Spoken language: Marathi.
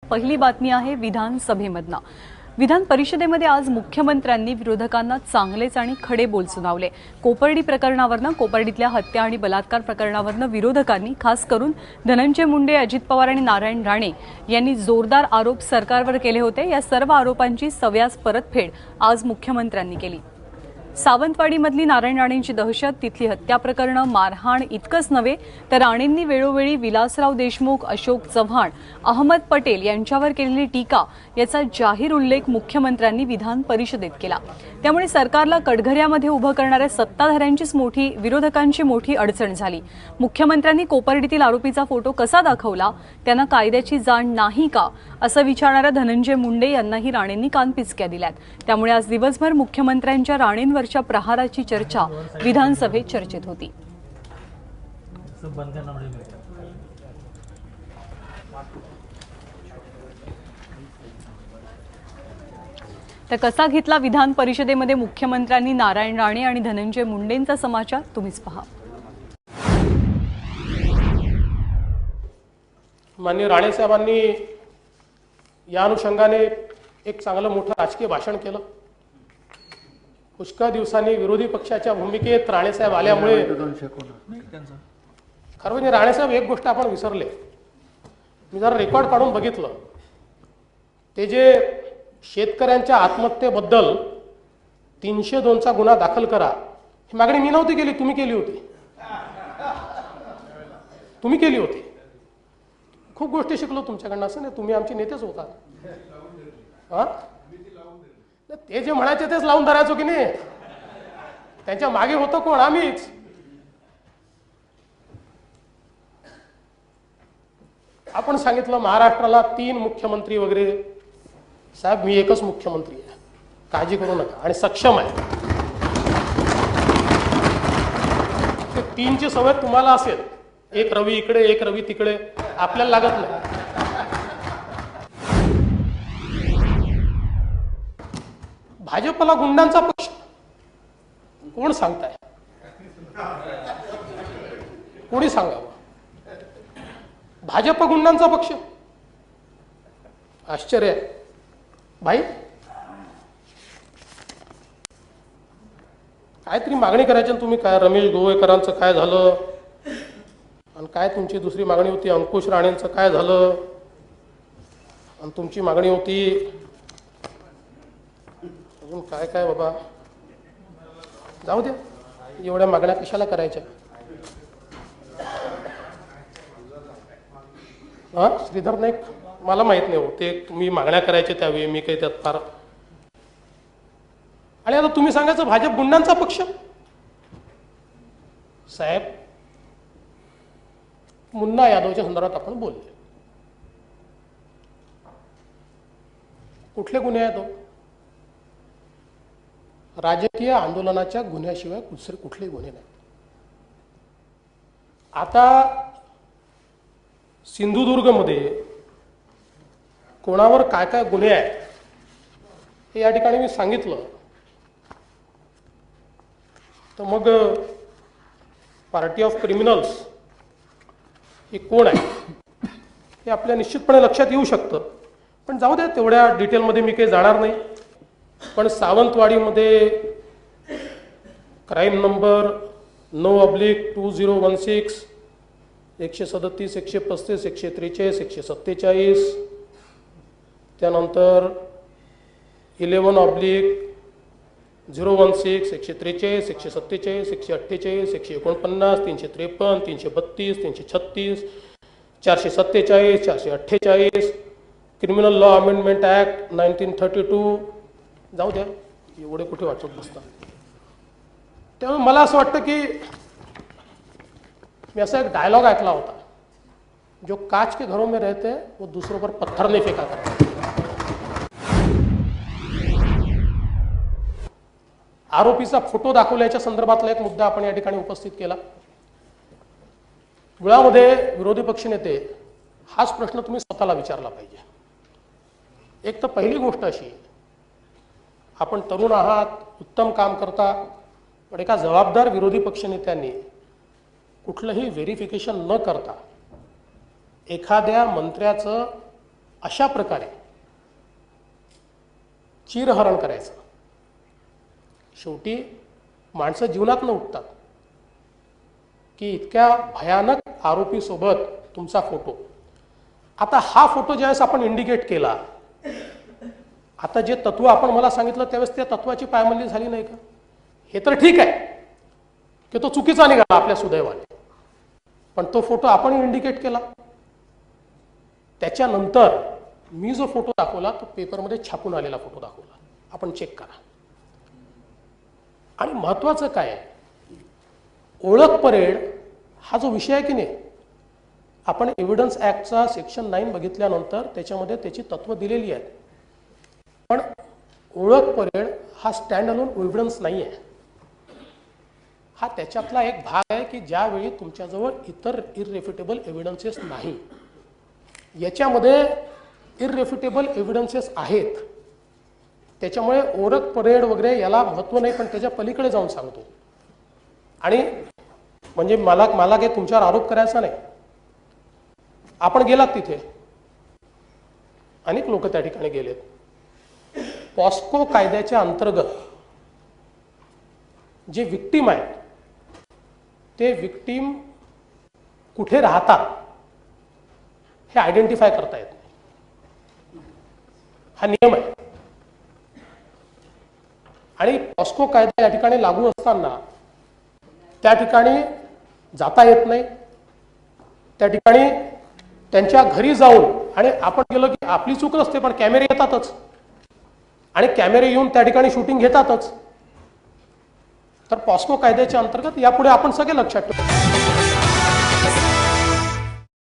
पहिली बातमी आहे विधानसभेमधनं। विधान परिषदेमध्ये आज मुख्यमंत्र्यांनी विरोधकांना चांगलेच आणि खडे बोल सुनावले। कोपर्डी प्रकरणावरनं, कोपर्डीतल्या हत्या आणि बलात्कार प्रकरणावरनं विरोधकांनी, खास करून धनंजय मुंडे, अजित पवार आणि नारायण राणे यांनी जोरदार आरोप सरकारवर केले होते। या सर्व आरोपांची सव्याज परतफेड आज मुख्यमंत्र्यांनी केली। सावंतवाडीमधली नारायण राणेंची दहशत, तिथली हत्या प्रकरणं, मारहाण इतकंच नव्हे तर राणेंनी वेळोवेळी विलासराव देशमुख, अशोक चव्हाण, अहमद पटेल यांच्यावर केलेली टीका याचा जाहीर उल्लेख मुख्यमंत्र्यांनी विधान परिषदेत केला। त्यामुळे सरकारला कटघऱ्यामध्ये उभं करणाऱ्या सत्ताधाऱ्यांचीच विरोधकांची मोठी अडचण झाली। मुख्यमंत्र्यांनी कोपर्डीतील आरोपीचा फोटो कसा दाखवला, त्यांना कायद्याची जाण नाही का, असं विचारणाऱ्या धनंजय मुंडे यांनाही राणेंनी कानपिचक्या दिल्यात। त्यामुळे आज दिवसभर मुख्यमंत्र्यांच्या राणेंवरच्या प्रहाराची चर्चा विधानसभेत चर्चेत होती। तर कसा घेतला विधान परिषदेमध्ये मुख्यमंत्र्यांनी नारायण राणे आणि धनंजय मुंडेंचा समाचार, तुम्हीच पहा। माननीय राणे साहेबांनी या अनुषंगाने एक चांगलं मोठं राजकीय भाषण केलं। पुष्कळ दिवसांनी विरोधी पक्षाच्या भूमिकेत राणेसाहेब आल्यामुळे खरं म्हणजे राणेसाहेब एक गोष्ट आपण विसरले। मी जरा रेकॉर्ड काढून बघितलं, ते जे शेतकऱ्यांच्या आत्महत्येबद्दल 302चा गुन्हा दाखल करा ही मागणी मी नव्हती केली, तुम्ही केली होती। तुम्ही केली होती। खूप गोष्टी शिकलो तुमच्याकडनं, असं नाही तुम्ही आमचे नेतेच होता। ते जे म्हणायचे तेच लावून धरायचो की नाही, त्यांच्या मागे होतं कोण? आम्हीच। आपण सांगितलं महाराष्ट्राला 3 मुख्यमंत्री वगैरे, साहेब मी एकच मुख्यमंत्री आहे, काळजी करू नका, आणि सक्षम आहे। ते 3ची सवय तुम्हाला असेल, एक रवी इकडे एक रवी तिकडे, आपल्याला लागत नाही। भाजपला गुंडांचा पक्ष कोण सांगताय? कोणी सांगावं? भाजप गुंडांचा पक्ष? आश्चर्य आहे भाई। काहीतरी मागणी करायची तुम्ही, काय रमेश गोवेकरांचं काय झालं, आणि काय तुमची दुसरी मागणी होती अंकुश राणेंचं काय झालं, आणि तुमची मागणी होती अजून काय काय बाबा, जाऊ द्या, एवढ्या मागण्या कशाला करायच्या? श्रीधर नाईक मला माहित नाही हो, ते तुम्ही मागण्या करायचे त्यावेळी, मी काही त्यात फार। आणि आता तुम्ही सांगायचं भाजप गुंडांचा पक्ष? साहेब मुन्ना यादवच्या संदर्भात आपण बोलले, कुठले गुन्हे आहेत हो? राजकीय आंदोलनाच्या गुन्ह्याशिवाय दुसरे कुठलेही गुन्हे नाही। आता सिंधुदुर्गमध्ये कोणावर काय काय गुन्हे आहेत हे या ठिकाणी मी सांगितलं, तर मग पार्टी ऑफ क्रिमिनल्स हे कोण आहे हे आपल्या निश्चितपणे लक्षात येऊ शकतं। पण जाऊ द्या, तेवढ्या डिटेलमध्ये मी काही जाणार नाही। पण सावंतवाडीमध्ये क्राईम नंबर 9/2016, 137, 135, 143, 147, त्यानंतर 11/016, 143, 147, 148, 149, 353, 332, 336, 447, 448, क्रिमिनल लॉ अमेंडमेंट ऍक्ट 1932। जाऊ द्या, एवढे कुठे वाचत बसतात। त्यामुळे मला असं वाटतं की मी असा एक डायलॉग ऐकला होता, जो काच के घरों में रहते हैं वो दूसरों पर पत्थर नहीं फेंका करते। आरोपीचा फोटो दाखवल्याच्या संदर्भातला एक मुद्दा आपण या ठिकाणी उपस्थित केला। मुळामध्ये विरोधी पक्षनेते हाच प्रश्न तुम्ही स्वतःला विचारला पाहिजे। एक तर पहिली गोष्ट अशी, आपण तरुण आहात, उत्तम काम करता, पण एका जबाबदार विरोधी पक्षनेत्यांनी कुठलंही व्हेरिफिकेशन न करता एखाद्या मंत्र्याचं अशा प्रकारे चिरहरण करायचं. शेवटी माणसं जीवनात उठतात की इतक्या भयानक आरोपी सोबत तुमचा फोटो. आता हा फोटो ज्यावेळेस आपण इंडिकेट केला, आता जे तत्व आपण मला सांगितलं त्यावेळेस त्या तत्वाची पायमल्ली झाली नाही का? हे तर ठीक आहे की तो चुकीचा निघाला आपल्या सुदैवाने, पण तो फोटो आपण इंडिकेट केला. त्याच्यानंतर मी जो फोटो दाखवला तो पेपरमध्ये छापून आलेला फोटो दाखवला. आपण चेक करा. आणि महत्वाचं काय आहे, ओळख परेड हा जो विषय आहे की नाही, आपण एव्हिडन्स ऍक्टचा सेक्शन 9 बघितल्यानंतर त्याच्यामध्ये त्याची तत्व दिलेली आहेत. पण ओळख परेड हा स्टँड अलोन एव्हिडन्स नाही आहे. हा त्याच्यातला एक भाग आहे की ज्यावेळी तुमच्याजवळ इतर इररेफ्युटेबल एव्हिडन्सेस नाही. याच्यामध्ये इररेफ्युटेबल एव्हिडन्सेस आहेत. त्याच्यामुळे ओळख परेड वगैरे याला महत्त्व नाही, पण त्याच्या पलीकडे जाऊन सांगतो. आणि म्हणजे मला काही तुमच्यावर आरोप करायचा नाही. आपण गेलात तिथे, अनेक लोक त्या ठिकाणी गेलेत. पॉस्को कायद्याच्या अंतर्गत जे विक्टीम आहेत ते विक्टीम कुठे राहतात हे आयडेंटिफाय करता येत नाही. हा नियम आहे. आणि पॉस्को कायदा या ठिकाणी लागू असताना त्या ठिकाणी जाता येत नाही. त्या ठिकाणी त्यांच्या घरी जाऊन, आणि आपण गेलो की आपली चूक नसते, पण कॅमेरे येतातच आणि कॅमेरे येऊन त्या ठिकाणी शूटिंग घेतातच. तर पॉस्को कायद्याच्या अंतर्गत यापुढे आपण सगळे लक्षात ठेवू.